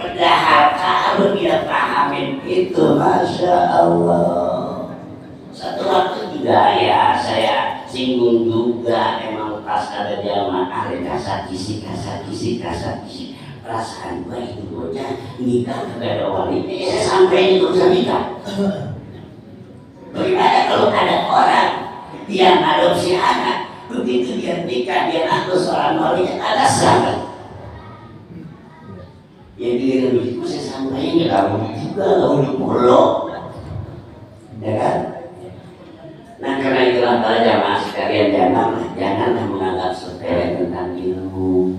Padahal kalau dia pahamin itu, Masya Allah. Satu waktu juga ya saya singgung juga, emang pas ada jamaah kasar kisi perasaan gua itu bocah nikah kepada walinya, saya sampai itu bisa nikah. Bagaimana kalau ada orang dia ngadopsi anak, begitu dia nikah dia ngaku seorang walinya, ada sahabat. Ya dia begitu saya sampaikan kamu juga udah pulau, ya kan? Nah karena itulah para jamaah sekalian janganlah menganggap sepele tentang ilmu.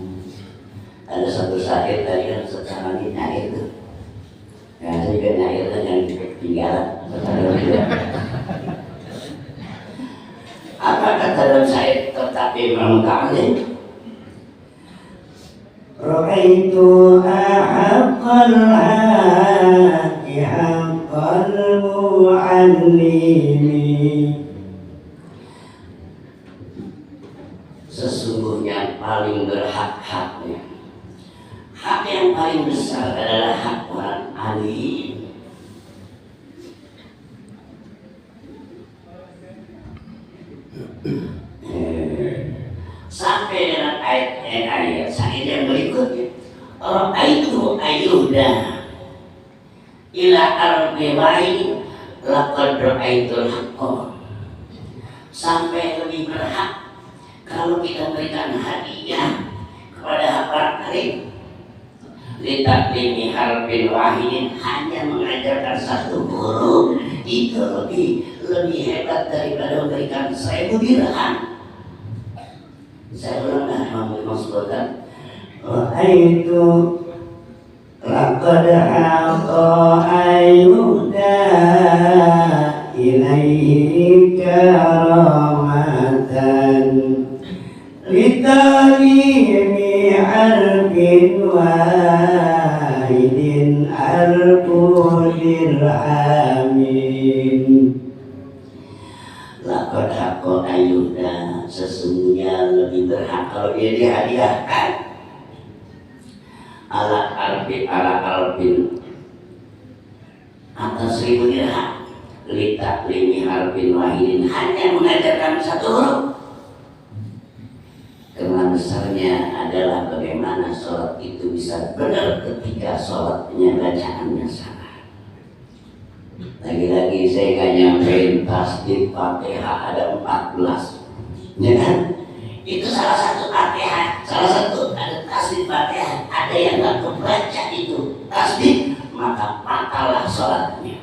Ada satu sakit tadi kan secara nyair tuh. Ya saya juga nyair kan yang ketinggalan. Apa kata dalam saya tetapi mengkali? Ra'aitu ahaqqal haqi haqqal mu'allimi. Sesungguhnya paling berhak-haknya, hak yang paling besar adalah hak orang alim. Sampai dengan ayat yang berikutnya, Ra'aitu ayyuda ila ardi lain laqad ra'aitul haqqa. Sampai lebih berhak kalau kita berikan hadiah kepada orang alim, litaklimi harfin wahidin, hanya mengajarkan satu huruf itu lebih hebat daripada memberikan 1000 dirham. Saya ulang maksudkan, Ra'aitu laqad haqa ayyuda ilaihi karamatan litalimi harfin wahidin arqudil amin. Laqad haqa ayyuda, sesungguhnya lebih berhak kalau dia dihadiahkan ala arfin atas 1000 dirham litaklimi harfin wahidin, hanya mengajarkan satu huruf. Karena besarnya adalah bagaimana sholat itu bisa benar ketika sholatnya bacaannya salah. Lagi-lagi saya nggak nyampein tasbih Fatihah ada 14, ya kan? Itu salah satu Fatihah, salah satu ada tasbih Fatihah, ada yang nggak kebaca itu tasbih, maka batallah sholatnya.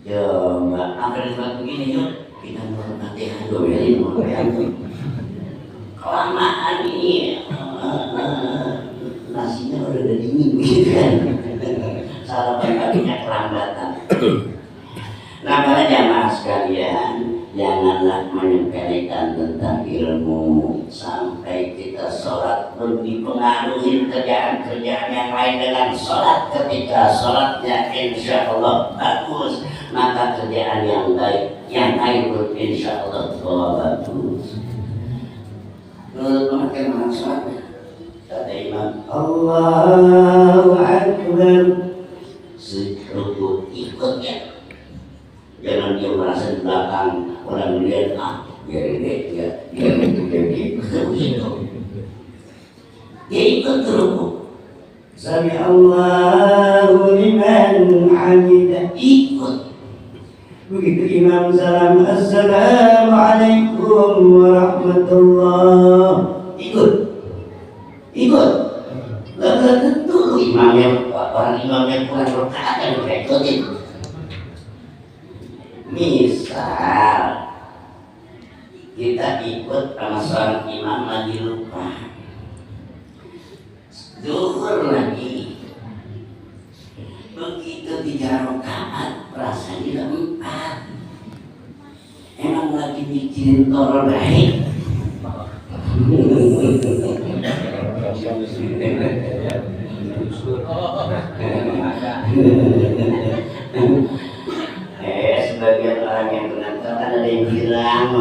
Ya mbak, apa disebut begini yuk, kita mau Fatihah dulu ya, kelamaan ini nasinya udah dingin gitu kan. Sarapan paginya kelambatan. Nah para jamaah sekalian, janganlah menyepelekan tentang ilmu sampai kita sholat pun dipengaruhi kerjaan-kerjaan yang lain dengan sholat. Ketika sholatnya insya Allah bagus, maka kerjaan yang baik yang lain pun insya Allah bagus. Menurut pemakaian sholatnya kata imam Allahu Akbar, rukuk ikut ya, jangan dia merasa di belakang orang melihat biar ini dia ikut rukuk, sami Allahu liman hamidah, ikut. Begitu imam salam assalamualaikum warahmatullah, ikut. Gak tentu imamnya, orang imamnya kurang rakaat yang kita ikutin. Misal kita ikut sama seorang imam lagi lupa, zuhur lagi, begitu 3 rakaat rasanya 4, emang lagi mikirin toro baik. Sebagian orang yang pengantar ada yang bilang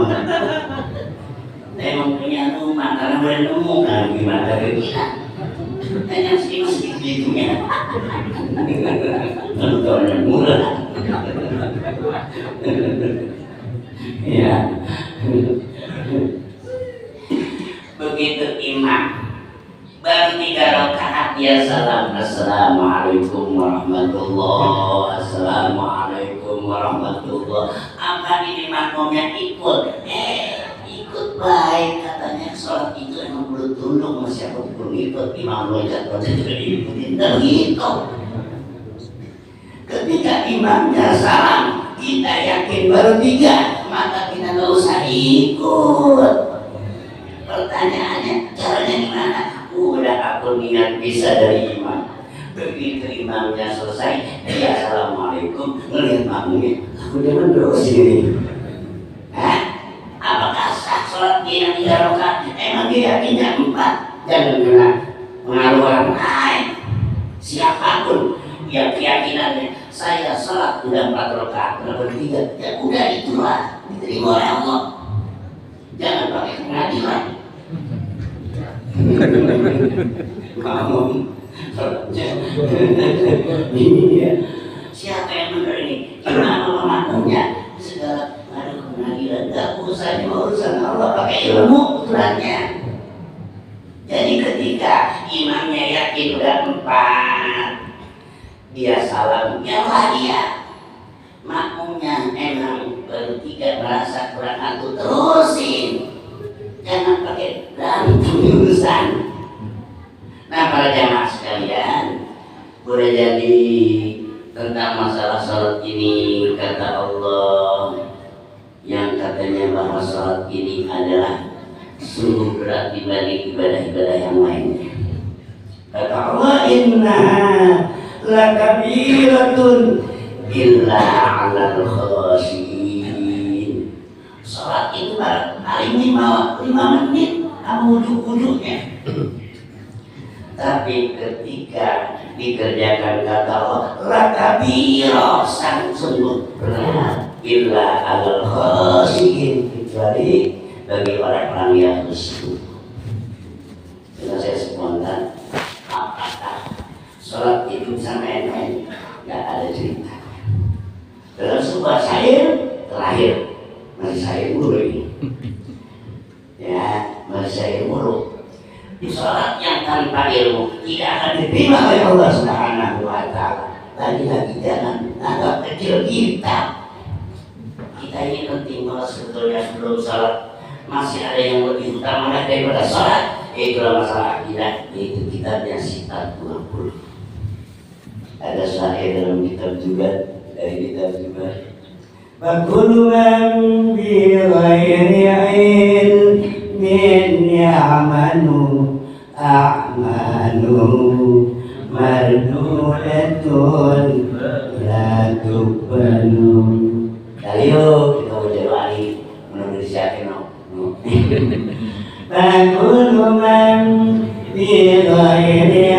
emang punya rumah karena boleh nemu kan. gimana begini hanya sedikit gitunya nontonnya murah ya begitu imam baru 3 rakaat ya salam assalamualaikum warahmatullah assalamualaikum warahmatullah apa ini makmumnya ikut ikut baik katanya sholat itu emang perlu tunduk sama siapapun ikut imam loncat juga diikutin gitu ketika imamnya salam kita yakin baru 3 maka kita nggak usah ikut pertanyaannya caranya gimana udah aku niat bisa dari imam begitu imamnya selesai ya assalamualaikum ngelihat makmumnya aku jangan terus ini apakah sah sholat dia yang 3 rakaat emang dia yakinnya 4 jangan kena pengaruh orang lain siapapun yang keyakinannya saya sholat udah 4 rakaat kenapa 3 ya udah itulah diterima oleh Allah jangan pakai pengadilan kamu ini ya siapa yang benar ini gimana makmumnya segala ada pengadilan gak usah urusan Allah pakai ilmu ukurannya jadi ketika imamnya yakin udah 4 dia salam yalah dia makmumnya emang baru 3 merasa kurang aku terusin jangan pakai berantem urusan nah para jamaah sekalian boleh jadi tentang masalah sholat ini kata Allah yang katanya bahwa sholat ini adalah sungguh berat dibanding ibadah-ibadah yang lainnya kata Allah inna lakabiratun illa alal khasyin sholat itu paling 5 menit kamu ujung-ujungnya tapi ketika dikerjakan kata Allah lakabiro sang sungguh berat illa alal khasyin kecuali bagi orang-orang yang khusyuk. Kalau saya spontan apakah sholat itu bisa main-main? Gak ada cerita dalam sebuah syair terakhir masih syair mulu ini ya masih syair mulu di sholat yang tanpa ilmu tidak akan diterima oleh Allah Subhanahu wa ta'ala lagi-lagi jangan anggap kecil kita ini penting kalau sebetulnya sebelum sholat masih ada yang lebih utama daripada sholat itulah masalah akidah yaitu kitabnya Sitat 20 ada syair dalam kitab juga dari kitab juga Fakul man bi ghairi ilmin ya'malu a'malu mardudatun la tuqbalu. Ayo kita berdoa lagi menurut siapa no. Fakul man bi ghairi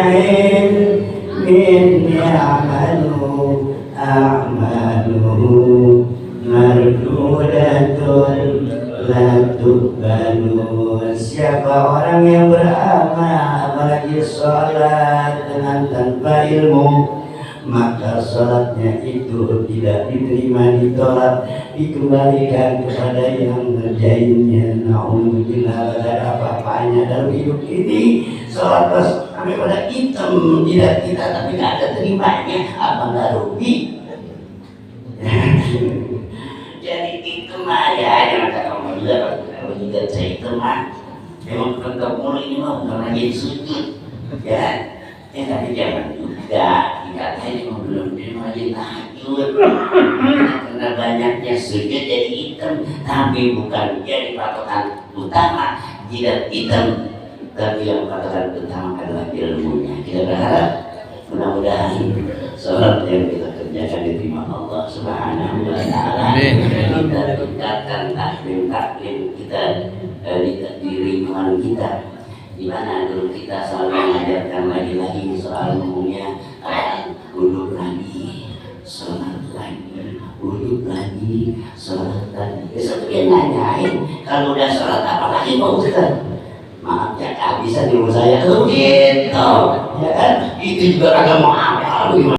ilmin ya'malu a'maluhu mardudatun la tuqbalu. Siapa orang yang beramal apalagi sholat dengan tanpa ilmu maka sholatnya itu tidak diterima, ditolak, dikembalikan kepada yang ngerjainnya. Na'udzubillah, tidak ada apa-apanya dalam hidup ini. Sholat sampai pada hitam tidak kita tapi tidak ada terimanya, apa nggak rugi? Jadi itu mah ya jangan kata kamu juga saya itu mah memang tetap mulai ini mah bukan lagi sujud ya. Tapi jangan juga dikatain belum rajin tahajud karena banyaknya sujud jadi hitam, tapi bukan jadi patokan utama. Jika hitam, tapi yang patokan utama adalah ilmunya. Kita berharap mudah-mudahan sholat yang kita kerjakan diterima Allah Subhanahu wa ta'ala. Kita tingkatkan taklim kita di lingkungan kita, di mana guru kita selalu mengajarkan lagi-lagi soal umumnya duduk lagi, sholat lagi, duduk lagi, sholat lagi. Besok dia nanyain kalau udah sholat apa lagi mau Ustaz? maaf ya kehabisan ilmu saya. Oh gitu, ya kan? Itu juga agama apa? Gimana?